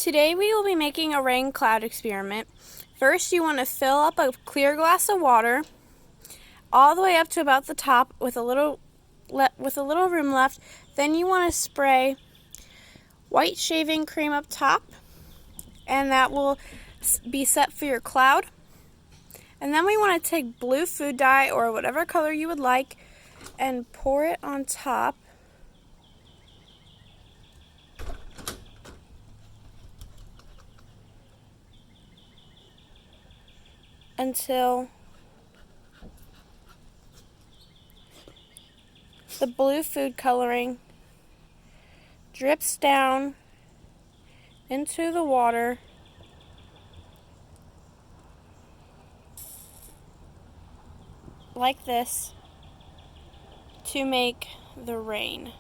Today we will be making a rain cloud experiment. First, you want to fill up a clear glass of water all the way up to about the top with a little room left. Then you want to spray white shaving cream up top, and that will be set for your cloud. And then we want to take blue food dye or whatever color you would like and pour it on top. Until the blue food coloring drips down into the water like this to make the rain.